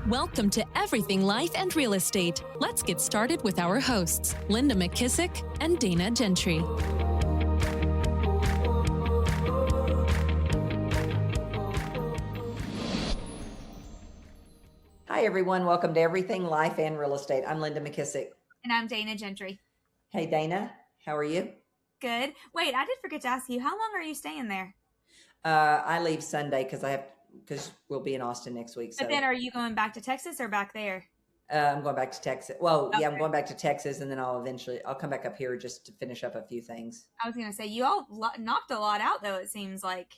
Welcome to Everything Life and Real Estate. Let's get started with our hosts, Linda McKissack and Dana Gentry. Hi, everyone. Welcome to Everything Life and Real Estate. I'm Linda McKissack. And I'm Dana Gentry. Hey, Dana. How are you? Good. Wait, I did forget to ask you, how long are you staying there? I leave Sunday because we'll be in Austin next week. But then are you going back to Texas or back there? I'm going back to Texas. Well, Okay. yeah, I'm going back to Texas, and then I'll come back up here just to finish up a few things. I was going to say, you all knocked a lot out, though, it seems like.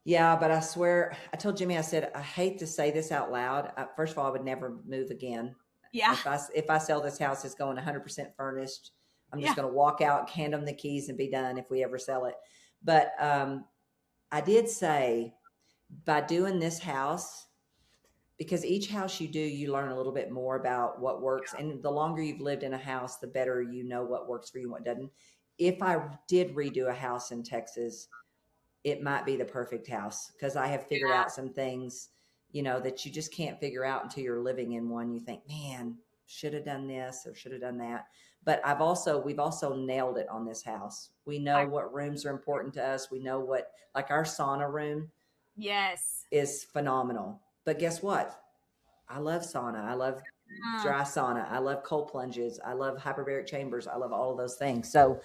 Yeah, but I swear, I told Jimmy, I said, I hate to say this out loud. First of all, I would never move again. Yeah. If I sell this house, it's going 100% furnished. I'm just going to walk out, hand them the keys, and be done if we ever sell it. But I did say, by doing this house, because each house you do, you learn a little bit more about what works. And the longer you've lived in a house, the better you know what works for you and what doesn't. If I did redo a house in Texas, it might be the perfect house, because I have figured out some things, that you just can't figure out until you're living in one. You think, man, should have done this or should have done that. But we've also nailed it on this house. We know what rooms are important to us. We know like our sauna room. Yes. Is phenomenal. But guess what? I love sauna. I love dry sauna. I love cold plunges. I love hyperbaric chambers. I love all of those things. So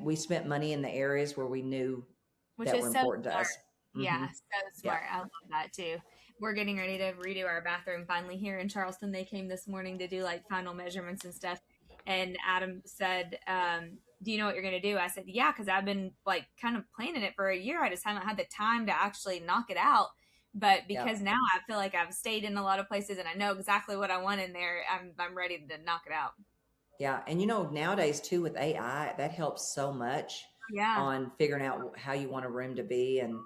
we spent money in the areas where we knew that were important to us. Yeah, so smart. Yeah. I love that too. We're getting ready to redo our bathroom finally here in Charleston. They came this morning to do like final measurements and stuff. And Adam said, do you know what you're going to do? I said, yeah, because I've been like kind of planning it for a year. I just haven't had the time to actually knock it out. But because now I feel like I've stayed in a lot of places and I know exactly what I want in there, I'm ready to knock it out. Yeah. And nowadays too, with AI, that helps so much on figuring out how you want a room to be. And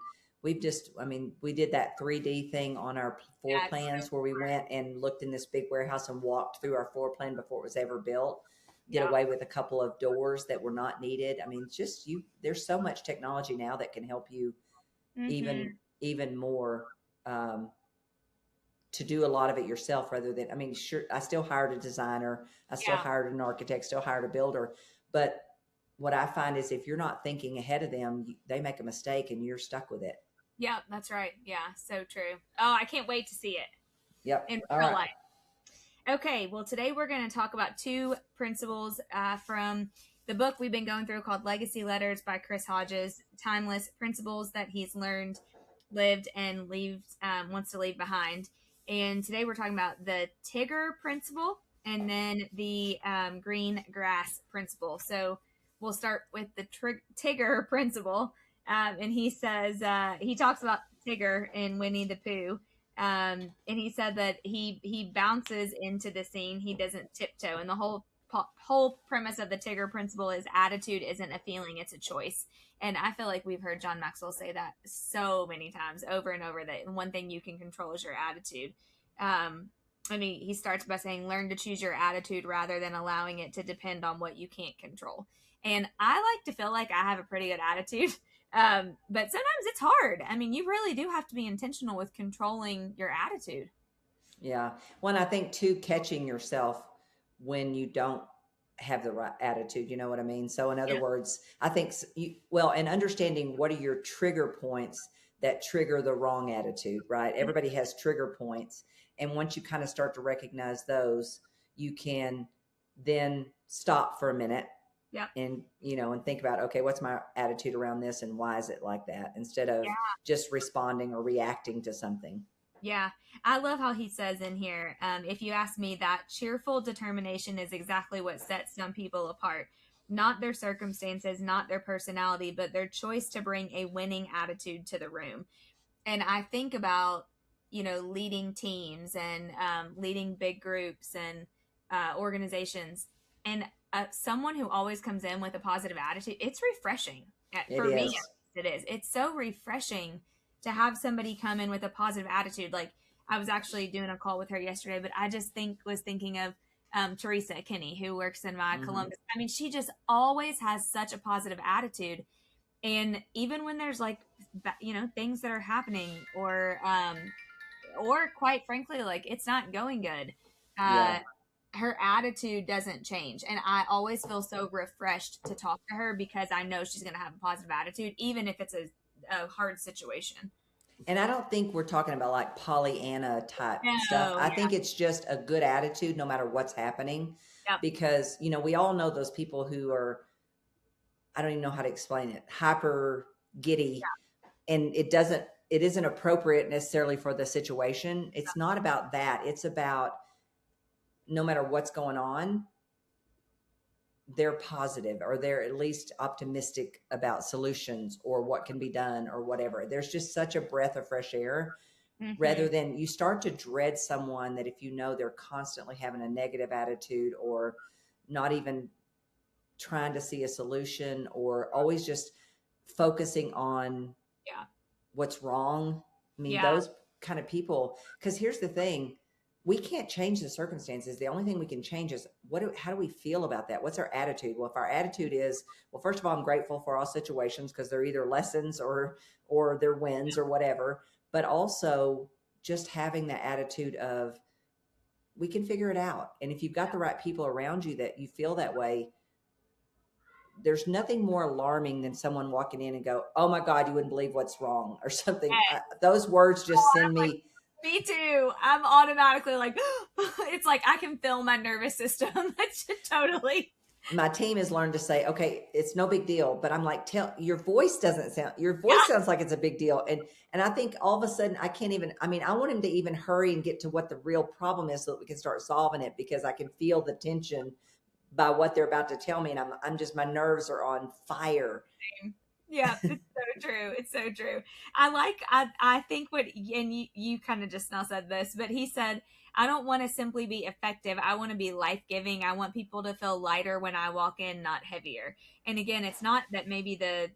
we did that 3D thing on our floor plans where we went and looked in this big warehouse and walked through our floor plan before it was ever built. Did away with a couple of doors that were not needed. I mean, there's so much technology now that can help you even more to do a lot of it yourself rather than, sure, I still hired a designer. I still hired an architect, still hired a builder. But what I find is if you're not thinking ahead of them, they make a mistake and you're stuck with it. Yeah, that's right. Yeah, so true. Oh, I can't wait to see it. Yep. In real life. Okay, well, today we're going to talk about two principles from the book we've been going through called Legacy Letters by Chris Hodges, timeless principles that he's learned, lived, and wants to leave behind. And today we're talking about the Tigger Principle and then the green grass principle. So we'll start with the Tigger Principle. And he says, he talks about Tigger in Winnie the Pooh. And he said that he bounces into the scene. He doesn't tiptoe. And the whole premise of the Tigger Principle is attitude isn't a feeling, it's a choice. And I feel like we've heard John Maxwell say that so many times over and over, that one thing you can control is your attitude. He starts by saying, learn to choose your attitude rather than allowing it to depend on what you can't control. And I like to feel like I have a pretty good attitude. But sometimes it's hard. You really do have to be intentional with controlling your attitude. Yeah. Well, I think too, catching yourself when you don't have the right attitude, you know what I mean? So in other words, I think and understanding what are your trigger points that trigger the wrong attitude, right? Everybody has trigger points. And once you kind of start to recognize those, you can then stop for a minute. Yeah. And, and think about, okay, what's my attitude around this and why is it like that? Instead of just responding or reacting to something. Yeah. I love how he says in here, if you ask me, that cheerful determination is exactly what sets some people apart. Not their circumstances, not their personality, but their choice to bring a winning attitude to the room. And I think about, leading teams and leading big groups and organizations. And someone who always comes in with a positive attitude, it's refreshing. For me, it is. It's so refreshing to have somebody come in with a positive attitude. Like, I was actually doing a call with her yesterday, but I just was thinking of Teresa Kinney, who works in my Columbus. She just always has such a positive attitude. And even when there's like, things that are happening, or quite frankly, like it's not going good, Yeah. her attitude doesn't change. And I always feel so refreshed to talk to her because I know she's going to have a positive attitude, even if it's a hard situation. And I don't think we're talking about like Pollyanna type stuff. No, I yeah. think it's just a good attitude no matter what's happening. Yep. Because, we all know those people who are, I don't even know how to explain it, hyper giddy. Yeah. And it isn't appropriate necessarily for the situation. It's not about that. It's about no matter what's going on, they're positive, or they're at least optimistic about solutions or what can be done or whatever. There's just such a breath of fresh air, rather than you start to dread someone that if they're constantly having a negative attitude or not even trying to see a solution or always just focusing on what's wrong. I mean, those kind of people, because here's the thing, we can't change the circumstances. The only thing we can change is how do we feel about that? What's our attitude? Well, if our attitude is, well, first of all, I'm grateful for all situations because they're either lessons or they're wins or whatever, but also just having the attitude of we can figure it out. And if you've got the right people around you that you feel that way, there's nothing more alarming than someone walking in and go, "Oh my God, you wouldn't believe what's wrong," or something. Those words just send me. Me too. I'm automatically like, it's like I can feel my nervous system. Totally. My team has learned to say, okay, it's no big deal. But I'm like, your voice sounds like it's a big deal. And I think all of a sudden I want him to even hurry and get to what the real problem is so that we can start solving it, because I can feel the tension by what they're about to tell me. And my nerves are on fire. Yeah, it's so true. It's so true. I think and you kind of just now said this, but he said, I don't want to simply be effective. I want to be life-giving. I want people to feel lighter when I walk in, not heavier. And again, it's not that maybe the,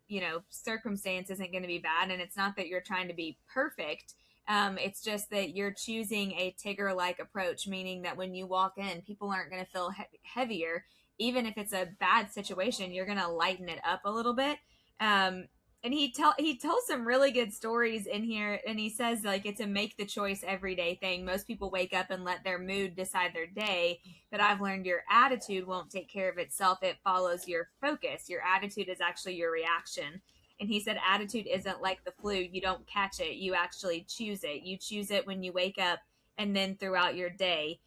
circumstance isn't going to be bad. And it's not that you're trying to be perfect. It's just that you're choosing a Tigger-like approach, meaning that when you walk in, people aren't going to feel heavier. Even if it's a bad situation, you're going to lighten it up a little bit. And he tells some really good stories in here, and he says like it's a make the choice everyday thing. Most people wake up and let their mood decide their day, but I've learned your attitude won't take care of itself. It follows your focus. Your attitude is actually your reaction. And he said attitude isn't like the flu. You don't catch it. You actually choose it. You choose it when you wake up and then throughout your day.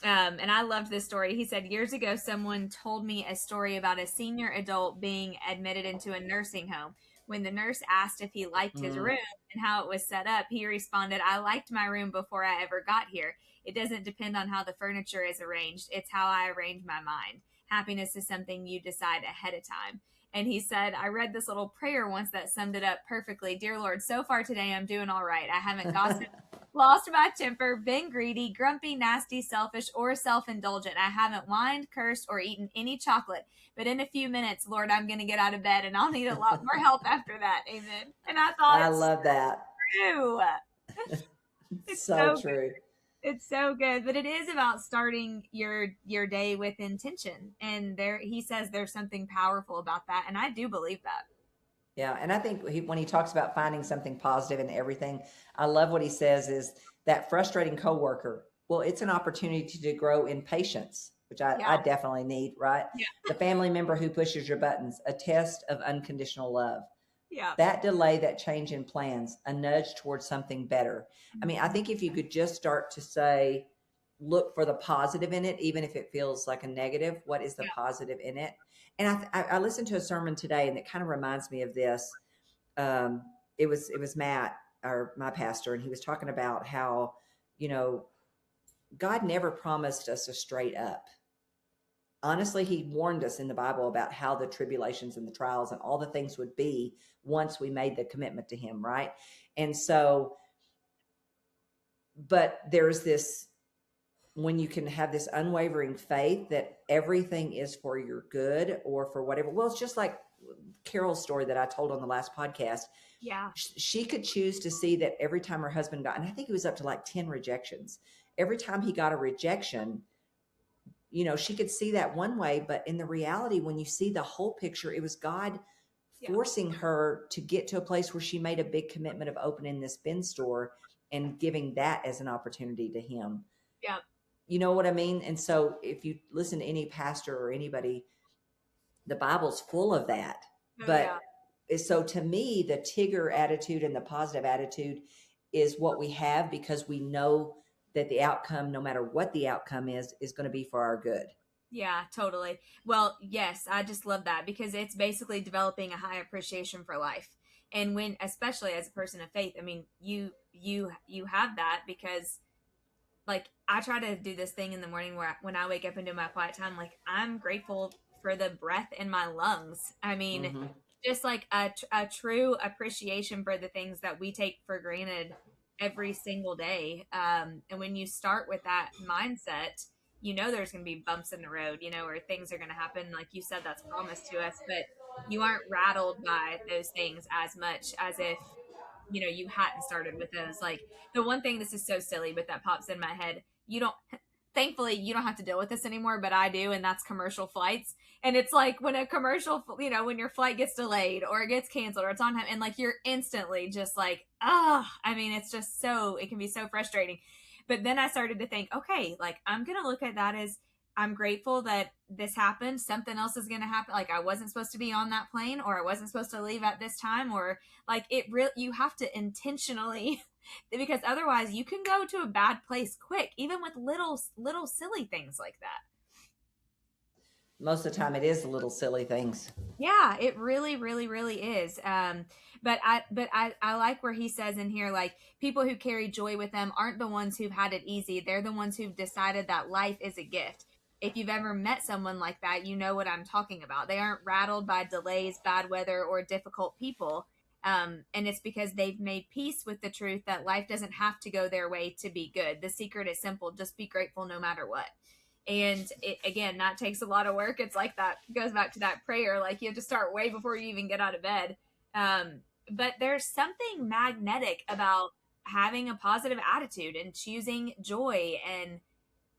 And I loved this story. He said, years ago, someone told me a story about a senior adult being admitted into a nursing home. When the nurse asked if he liked his room and how it was set up, he responded, I liked my room before I ever got here. It doesn't depend on how the furniture is arranged. It's how I arrange my mind. Happiness is something you decide ahead of time. And he said, I read this little prayer once that summed it up perfectly. Dear Lord, so far today, I'm doing all right. I haven't gossiped, lost my temper, been greedy, grumpy, nasty, selfish, or self-indulgent. I haven't whined, cursed, or eaten any chocolate. But in a few minutes, Lord, I'm going to get out of bed, and I'll need a lot more help after that. Amen. And I thought, I love that. True. It's so true. Good. It's so good, but it is about starting your day with intention. And he says there's something powerful about that, and I do believe that. Yeah, and I think when he talks about finding something positive in everything, I love what he says is that frustrating coworker. Well, it's an opportunity to grow in patience, which I definitely need, right? Yeah. The family member who pushes your buttons, a test of unconditional love. Yeah. That delay, that change in plans, a nudge towards something better. I mean, I think if you could just start to say, look for the positive in it, even if it feels like a negative, what is the positive in it? And I listened to a sermon today, and it kind of reminds me of this. It was Matt, my pastor, and he was talking about how, God never promised us a straight up. Honestly, he warned us in the Bible about how the tribulations and the trials and all the things would be once we made the commitment to him, right? And so, but there's this, when you can have this unwavering faith that everything is for your good or for whatever. Well, it's just like Carol's story that I told on the last podcast. Yeah. She could choose to see that every time her husband got, and I think it was up to like 10 rejections, every time he got a rejection, she could see that one way, but in the reality, when you see the whole picture, it was God forcing her to get to a place where she made a big commitment of opening this bin store and giving that as an opportunity to him. Yeah. You know what I mean? And so if you listen to any pastor or anybody, the Bible's full of that. Oh, But so to me, the Tigger attitude and the positive attitude is what we have, because we know that the outcome, no matter what the outcome is going to be for our good. Yeah, totally. Well, yes, I just love that, because it's basically developing a high appreciation for life. And when, especially as a person of faith, I mean, you have that, because like I try to do this thing in the morning where when I wake up and do my quiet time, like I'm grateful for the breath in my lungs. I mean, just like a true appreciation for the things that we take for granted every single day. And when you start with that mindset, you know there's going to be bumps in the road, you know, or things are going to happen. Like you said, that's promised to us, but you aren't rattled by those things as much as if, you know, you hadn't started with those. Like the one thing, this is so silly, but that pops in my head. You don't, thankfully, you don't have to deal with this anymore, but I do, and that's commercial flights. And it's like when a commercial, you know, when your flight gets delayed or it gets canceled or it's on time, and like you're instantly just like, I mean, it's just so, it can be so frustrating. But then I started to think, okay, like I'm going to look at that as, I'm grateful that this happened. Something else is going to happen. Like I wasn't supposed to be on that plane, or I wasn't supposed to leave at this time, or like it really, you have to intentionally, because otherwise you can go to a bad place quick, even with little silly things like that. Most of the time it is the little silly things. Yeah, it really, really, really is. But I like where he says in here, like people who carry joy with them aren't the ones who've had it easy. They're the ones who've decided that life is a gift. If you've ever met someone like that, you know what I'm talking about. They aren't rattled by delays, bad weather, or difficult people. And it's because they've made peace with the truth that life doesn't have to go their way to be good. The secret is simple. Just be grateful no matter what. And it, again, that takes a lot of work. It's like that goes back to that prayer. Like you have to start way before you even get out of bed. But there's something magnetic about having a positive attitude and choosing joy. And,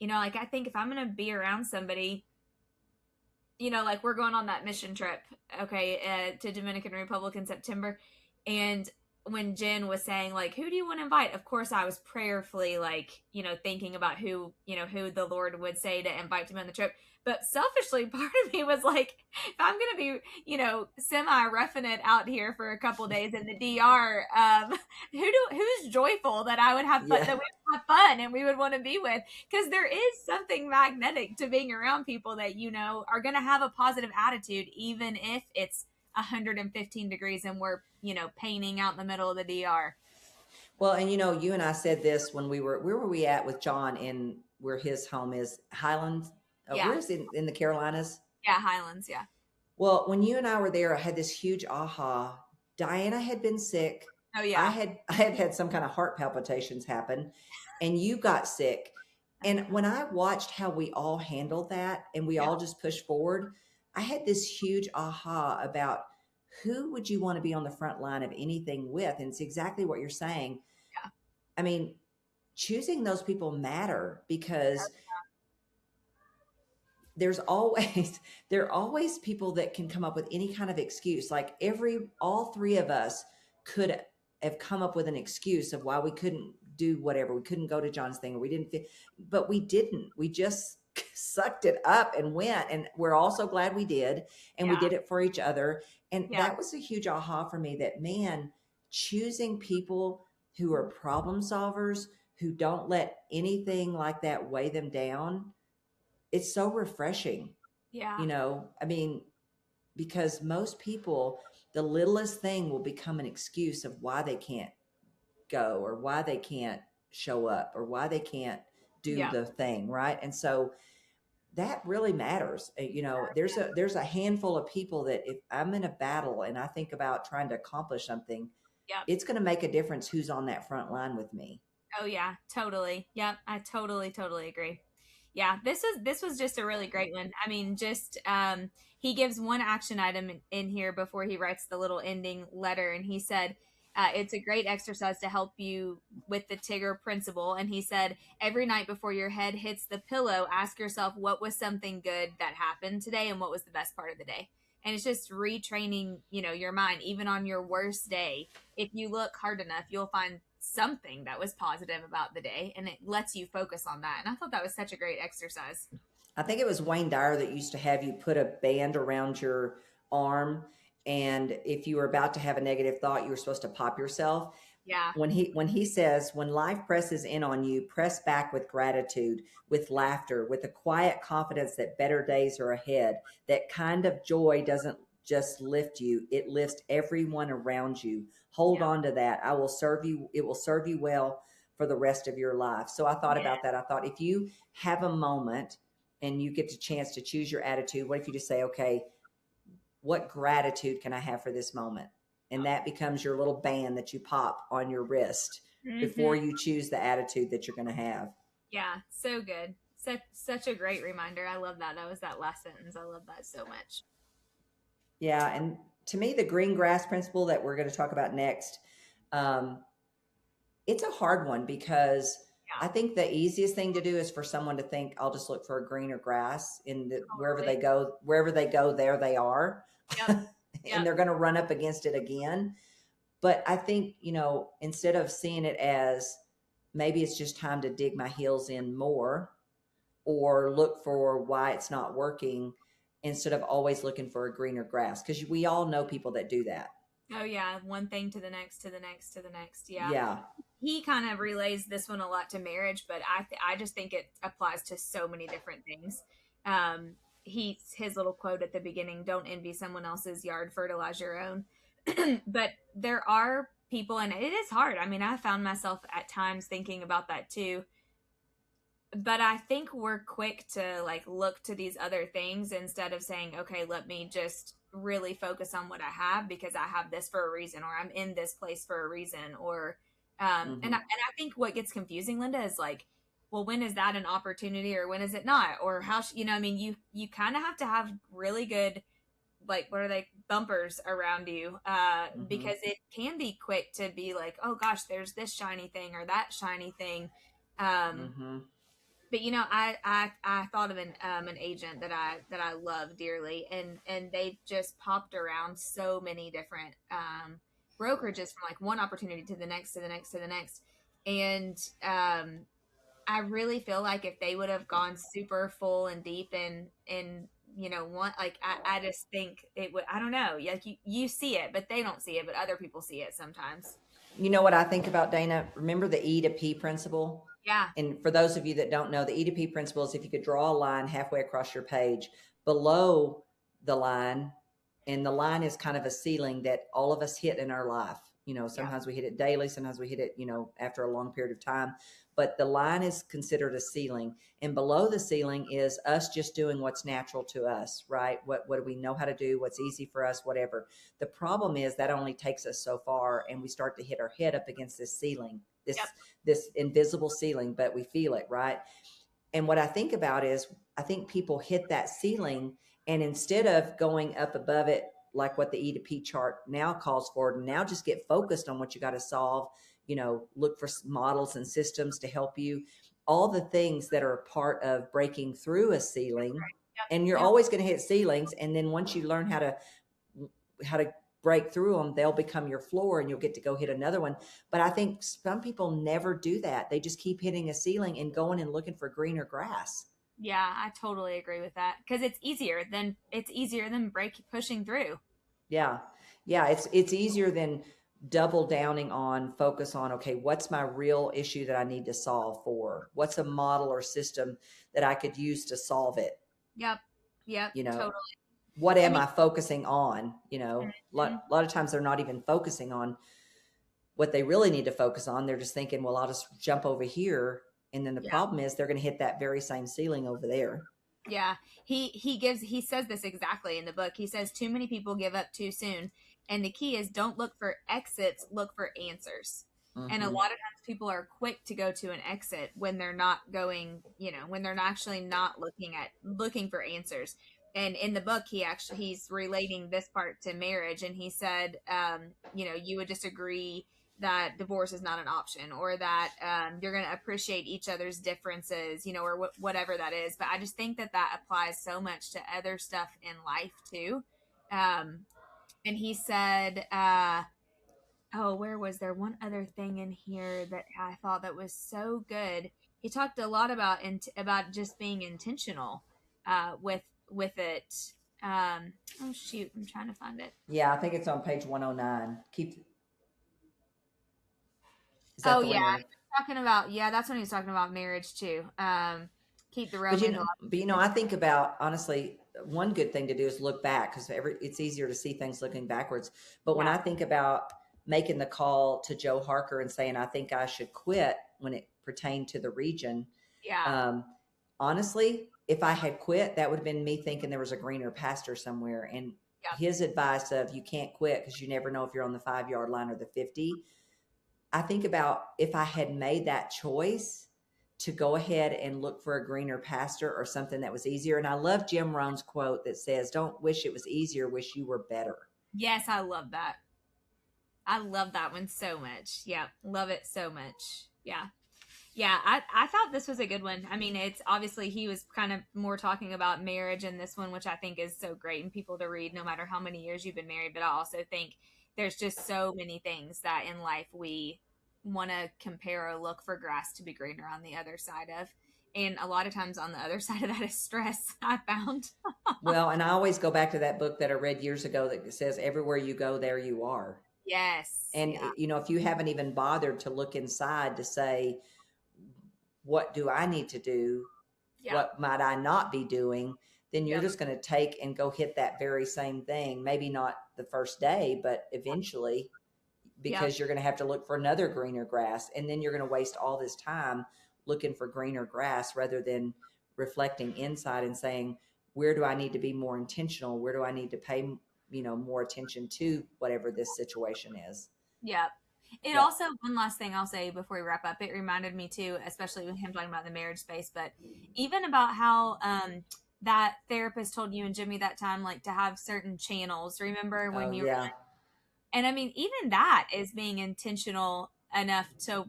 you know, like I think if I'm going to be around somebody, you know, like we're going on that mission trip, okay, to Dominican Republic in September. And when Jen was saying, like, who do you want to invite? Of course, I was prayerfully, like, you know, thinking about who the Lord would say to invite to me on the trip. But selfishly, part of me was like, if I'm going to be, you know, semi-roughing it out here for a couple days in the DR, who's joyful that I would have fun, that we would have fun and we would want to be with? Because there is something magnetic to being around people that, you know, are going to have a positive attitude, even if it's 115 degrees and we're, you know, painting out in the middle of the DR. Well, and you know, you and I said this when where were we at with John in where his home is? Highlands? Where is it in the Carolinas? Yeah, Highlands, yeah. Well, when you and I were there, I had this huge aha. Diana had been sick. Oh yeah. I had some kind of heart palpitations happen, and you got sick. And when I watched how we all handled that and we all just pushed forward, I had this huge aha about who would you want to be on the front line of anything with? And it's exactly what you're saying. Yeah. I mean, choosing those people matter, because there are always people that can come up with any kind of excuse. Like all three of us could have come up with an excuse of why we couldn't do whatever. We couldn't go to John's thing, or we didn't fit, but we didn't. We just sucked it up and went, and we're also glad we did. And we did it for each other. And that was a huge aha for me, that man, choosing people who are problem solvers, who don't let anything like that weigh them down. It's so refreshing. Yeah. You know, I mean, because most people, the littlest thing will become an excuse of why they can't go, or why they can't show up, or why they can't do the thing. Right. And so that really matters. You know, there's a handful of people that if I'm in a battle and I think about trying to accomplish something, it's going to make a difference who's on that front line with me. Oh yeah, totally. Yep. I totally agree. Yeah, this was just a really great one. I mean, just he gives one action item in here before he writes the little ending letter, and he said it's a great exercise to help you with the Tigger Principle. And he said, every night before your head hits the pillow, ask yourself, what was something good that happened today, and what was the best part of the day? And it's just retraining, your mind. Even on your worst day, if you look hard enough, you'll find something that was positive about the day, and it lets you focus on that. And I thought that was such a great exercise. I think it was Wayne Dyer that used to have you put a band around your arm, and if you were about to have a negative thought, you were supposed to pop yourself. Yeah. When he says, when life presses in on you, press back with gratitude, with laughter, with a quiet confidence that better days are ahead. That kind of joy doesn't just lift you, it lifts everyone around you. Hold on to that. It will serve you well for the rest of your life. So I thought about that. I thought, if you have a moment and you get the chance to choose your attitude, what if you just say, okay, what gratitude can I have for this moment? And that becomes your little band that you pop on your wrist before you choose the attitude that you're going to have. Yeah, so good. Such a great reminder. I love that. That was that last sentence. I love that so much. Yeah, and to me, the green grass principle that we're going to talk about next, it's a hard one, because I think the easiest thing to do is for someone to think, I'll just look for a greener grass wherever they go, there they are. Yep. And they're going to run up against it again. But I think, instead of seeing it as maybe it's just time to dig my heels in more, or look for why it's not working, instead of always looking for a greener grass. Because we all know people that do that. Oh, yeah. One thing to the next, to the next, to the next. Yeah. Yeah. He kind of relays this one a lot to marriage, but I just think it applies to so many different things. His little quote at the beginning, don't envy someone else's yard, fertilize your own. But there are people, and it is hard. I mean, I found myself at times thinking about that too. But I think we're quick to look to these other things instead of saying, okay, let me just really focus on what I have, because I have this for a reason, or I'm in this place for a reason, or and I think what gets confusing, Linda, is well, when is that an opportunity, or when is it not? Or how, I mean, you kind of have to have really good, what are they, bumpers around you, because it can be quick to be like, oh gosh, there's this shiny thing or that shiny thing. But I thought of an agent that I love dearly, and they've just popped around so many different brokerages, from one opportunity to the next, to the next, to the next. And I really feel like if they would have gone super full and deep and I just think it would, I don't know, you see it, but they don't see it, but other people see it sometimes. You know what I think about, Dana? Remember the E to P principle? Yeah. And for those of you that don't know, the E to P principle is if you could draw a line halfway across your page below the line, and the line is kind of a ceiling that all of us hit in our life. Sometimes we hit it daily, sometimes we hit it, after a long period of time. But the line is considered a ceiling, and below the ceiling is us just doing what's natural to us, right? What do we know how to do? What's easy for us? Whatever. The problem is that only takes us so far, and we start to hit our head up against this ceiling, this invisible ceiling, but we feel it, right? And what I think about is, I think people hit that ceiling, and instead of going up above it, like what the E to P chart now calls for, now just get focused on what you got to solve. Look for models and systems to help you, all the things that are a part of breaking through a ceiling. And you're always going to hit ceilings. And then once you learn how to break through them, they'll become your floor, and you'll get to go hit another one. But I think some people never do that. They just keep hitting a ceiling and going and looking for greener grass. Yeah, I totally agree with that, because it's easier than pushing through. Yeah. It's easier than double downing on, focus on, okay, what's my real issue that I need to solve for? What's a model or system that I could use to solve it? Yep. Totally. What am I focusing on? A lot of times they're not even focusing on what they really need to focus on. They're just thinking, well, I'll just jump over here. And then the problem is they're going to hit that very same ceiling over there. Yeah. He says this exactly in the book. He says, too many people give up too soon. And the key is, don't look for exits, look for answers. And a lot of times people are quick to go to an exit when they're not going, when they're actually not looking for answers. And in the book, he's relating this part to marriage. And he said, you would just agree that divorce is not an option, or that you're going to appreciate each other's differences, or whatever that is. But I just think that applies so much to other stuff in life too. And he said, oh, where was there one other thing in here that I thought that was so good? He talked a lot about just being intentional with it. Oh shoot, I'm trying to find it. Yeah, I think it's on page 109. Oh yeah, talking about that's when he was talking about marriage too. Keep the romance. But I think about, honestly, one good thing to do is look back, because it's easier to see things looking backwards. But when I think about making the call to Joe Harker and saying, I think I should quit when it pertained to the region. Yeah. Honestly, if I had quit, that would have been me thinking there was a greener pasture somewhere. And his advice of you can't quit because you never know if you're on the 5-yard line or the 50. I think about if I had made that choice to go ahead and look for a greener pasture or something that was easier. And I love Jim Rohn's quote that says, don't wish it was easier, wish you were better. Yes, I love that. I love that one so much. Yeah, love it so much. Yeah. Yeah, I thought this was a good one. I mean, it's obviously he was kind of more talking about marriage in this one, which I think is so great and people to read no matter how many years you've been married. But I also think there's just so many things that in life we want to compare or look for grass to be greener on the other side of. And a lot of times on the other side of that is stress, I found. Well, and I always go back to that book that I read years ago that says, everywhere you go, there you are. Yes. And, if you haven't even bothered to look inside to say, what do I need to do? What might I not be doing? Then you're just going to take and go hit that very same thing. Maybe not the first day, but eventually, because you're going to have to look for another greener grass. And then you're going to waste all this time looking for greener grass rather than reflecting inside and saying, where do I need to be more intentional? Where do I need to pay, more attention to whatever this situation is? Yeah. It also, one last thing I'll say before we wrap up, it reminded me too, especially with him talking about the marriage space, but even about how that therapist told you and Jimmy that time, like to have certain channels. Remember when you were, and I mean, even that is being intentional enough to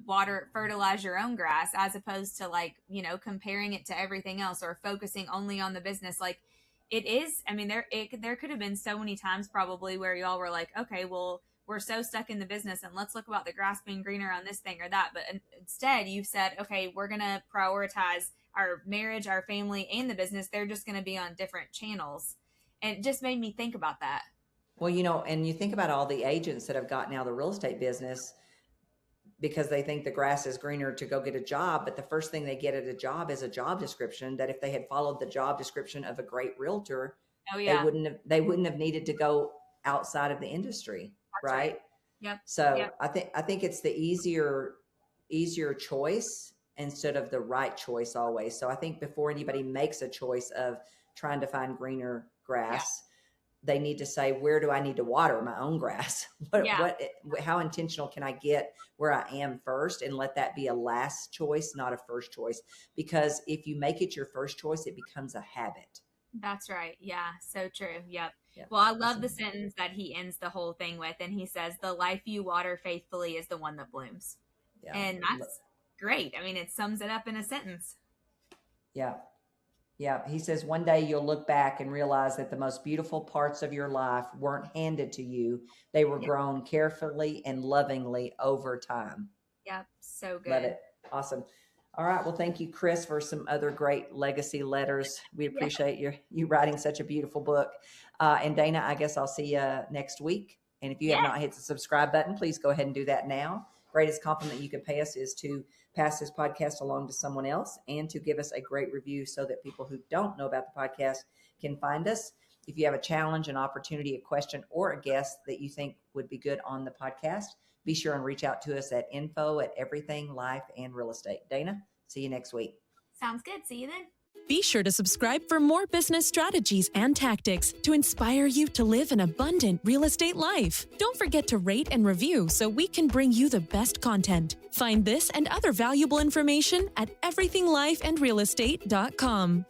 fertilize your own grass, as opposed to like, comparing it to everything else or focusing only on the business. Like it is, I mean, there could have been so many times probably where y'all were like, okay, well, we're so stuck in the business and let's look about the grass being greener on this thing or that. But instead you said, okay, we're going to prioritize our marriage, our family, and the business. They're just going to be on different channels. And it just made me think about that. Well, and you think about all the agents that have gotten out of the real estate business because they think the grass is greener to go get a job. But the first thing they get at a job is a job description that if they had followed the job description of a great realtor, they wouldn't have needed to go outside of the industry. Right. Yep. So I think it's the easier choice instead of the right choice always. So I think before anybody makes a choice of trying to find greener grass, they need to say, where do I need to water my own grass? How intentional can I get where I am first, and let that be a last choice, not a first choice? Because if you make it your first choice, it becomes a habit. That's right. Yeah. So true. Yep. Well, I love the sentence that he ends the whole thing with, and he says, the life you water faithfully is the one that blooms. Yeah. And that's great. I mean, it sums it up in a sentence. Yeah. Yeah. He says, one day you'll look back and realize that the most beautiful parts of your life weren't handed to you. They were grown carefully and lovingly over time. Yep. So good. Love it. Awesome. All right. Well, thank you, Chris, for some other great legacy letters. We appreciate you writing such a beautiful book. And Dana, I guess I'll see you next week. And if you have not hit the subscribe button, please go ahead and do that now. Greatest compliment you can pay us is to pass this podcast along to someone else and to give us a great review so that people who don't know about the podcast can find us. If you have a challenge, an opportunity, a question, or a guest that you think would be good on the podcast, be sure and reach out to us at info@everything life and real estate. Dana, see you next week. Sounds good. See you then. Be sure to subscribe for more business strategies and tactics to inspire you to live an abundant real estate life. Don't forget to rate and review so we can bring you the best content. Find this and other valuable information at everythinglifeandrealestate.com.